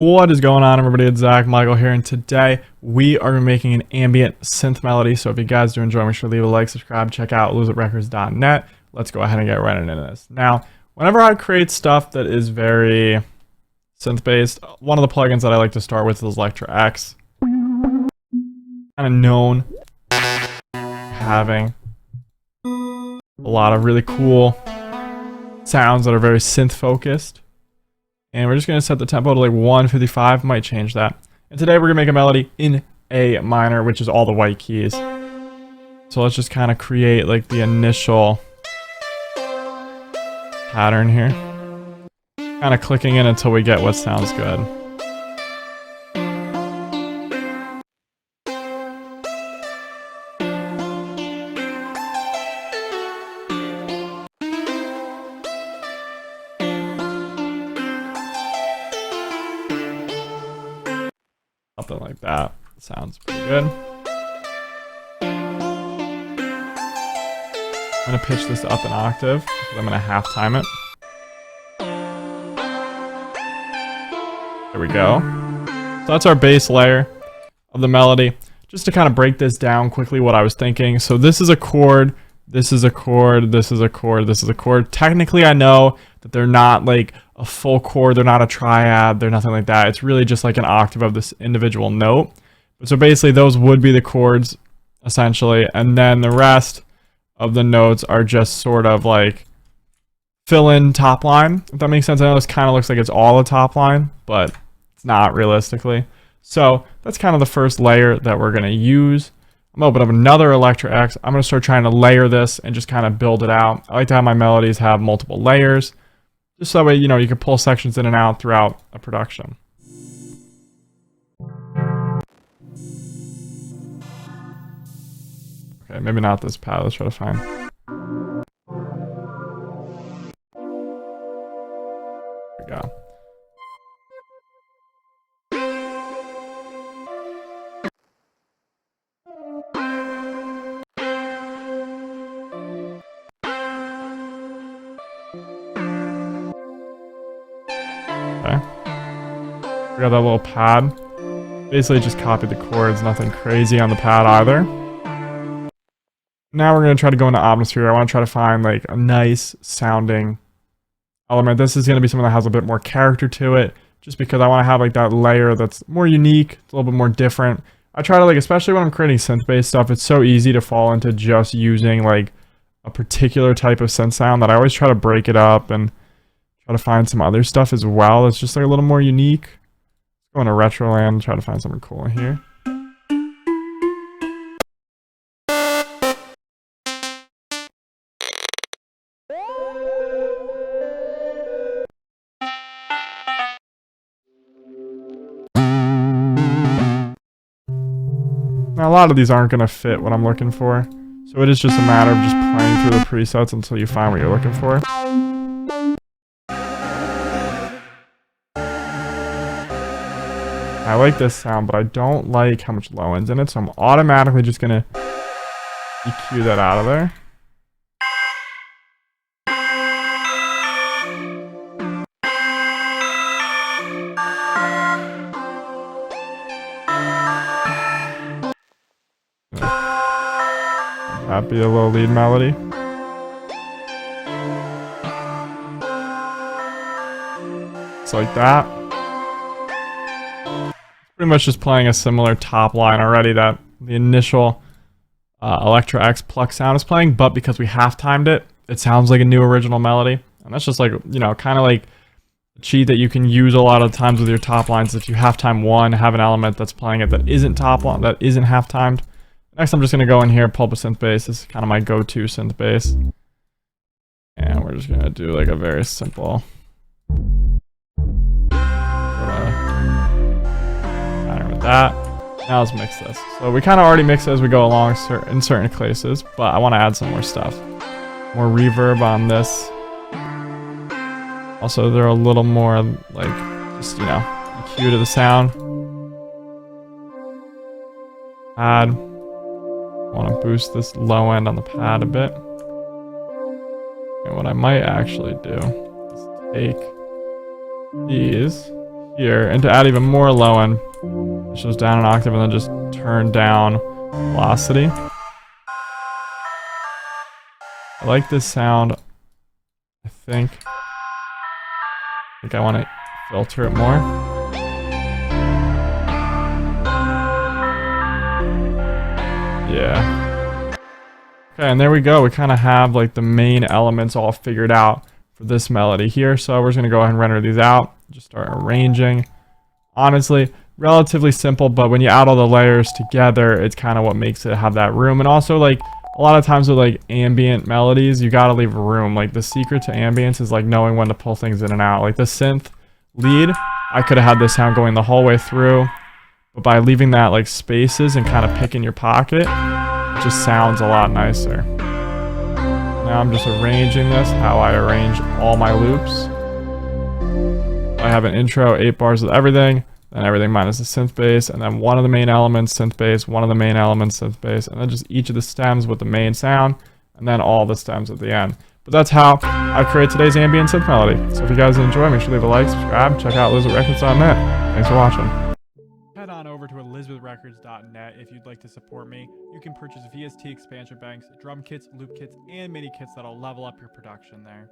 What is going on, everybody? It's TheZachMichael here, and today we are making an ambient synth melody. So if you guys do enjoy, make sure to leave a like, subscribe, check out loseitrecords.net. Let's go ahead and get right into this. Now, whenever I create stuff that is very synth-based, one of the plugins that I like to start with is Electra X. Kind of known having a lot of really cool sounds that are very synth-focused. And we're just going to set the tempo to like 155, might change that. And today we're going to make a melody in A minor, which is all the white keys. So let's just kind of create like the initial pattern here. Kind of clicking in until we get what sounds good. Something like that. Sounds pretty good. I'm going to pitch this up an octave because I'm going to half time it. There we go. So that's our base layer of the melody. Just to kind of break this down quickly, what I was thinking. So this is a chord, this is a chord, this is a chord, this is a chord. Technically, I know that they're not like a full chord, they're not a triad, they're nothing like that. It's really just like an octave of this individual note. But so basically those would be the chords essentially, and then the rest of the notes are just sort of like fill-in top line, if that makes sense. I know this kind of looks like it's all a top line, but it's not realistically. So that's kind of the first layer that we're going to use. I'm going to open up another Electra X. I'm going to start trying to layer this and just kind of build it out. I like to have my melodies have multiple layers, just so that way, you know, you can pull sections in and out throughout a production. Okay, maybe not this pad. Let's try to find. There we go. Okay. We got that little pad. Basically just copied the chords, nothing crazy on the pad either. Now we're going to try to go into atmosphere. I want to try to find like a nice sounding element. This is going to be something that has a bit more character to it, just because I want to have like that layer that's more unique, it's a little bit more different. I try to like, especially when I'm creating synth-based stuff, it's so easy to fall into just using like a particular type of synth sound that I always try to break it up and try to find some other stuff as well that's just like a little more unique. Let's go into retro land, try to find something cool in here. Now, a lot of these aren't going to fit what I'm looking for, so it is just a matter of just playing through the presets until you find what you're looking for. I like this sound, but I don't like how much low end's in it, so I'm automatically just going to EQ that out of there. That be a little lead melody. It's like that. Pretty much just playing a similar top line already that the initial Electra X pluck sound is playing, but because we half-timed it, it sounds like a new original melody. And that's just like, you know, kind of like a cheat that you can use a lot of times with your top lines. If you half-time one, have an element that's playing it that isn't top line, that isn't half-timed. Next, I'm just going to go in here, pull up a synth bass. This is kind of my go-to synth bass. And we're just going to do like a very simple pattern with that. Now let's mix this. So we kind of already mix it as we go along in certain places, but I want to add some more stuff. More reverb on this. Also, they're a little more like, just, you know, EQ to the sound. Add. I want to boost this low end on the pad a bit. And what I might actually do is take these here. And to add even more low end, push those down an octave and then just turn down velocity. I like this sound. I think I want to filter it more. Yeah. Okay, and there we go. We kind of have like the main elements all figured out for this melody here. So we're just going to go ahead and render these out. Just start arranging. Honestly, relatively simple, but when you add all the layers together, it's kind of what makes it have that room. And also, like, a lot of times with like ambient melodies, you gotta leave room. Like the secret to ambience is like knowing when to pull things in and out. Like the synth lead, I could have had this sound going the whole way through, but by leaving that like spaces and kind of picking your pocket, it just sounds a lot nicer. Now I'm just arranging this how I arrange all my loops. I have an intro, 8 bars with everything, then everything minus the synth bass, and then one of the main elements, synth bass, one of the main elements, synth bass, and then just each of the stems with the main sound, and then all the stems at the end. But that's how I create today's ambient synth melody. So if you guys enjoy, make sure to leave a like, subscribe, check out ElizabethRecords.net. Thanks for watching. Head on over to ElizabethRecords.net if you'd like to support me. You can purchase VST expansion banks, drum kits, loop kits, and MIDI kits that'll level up your production there.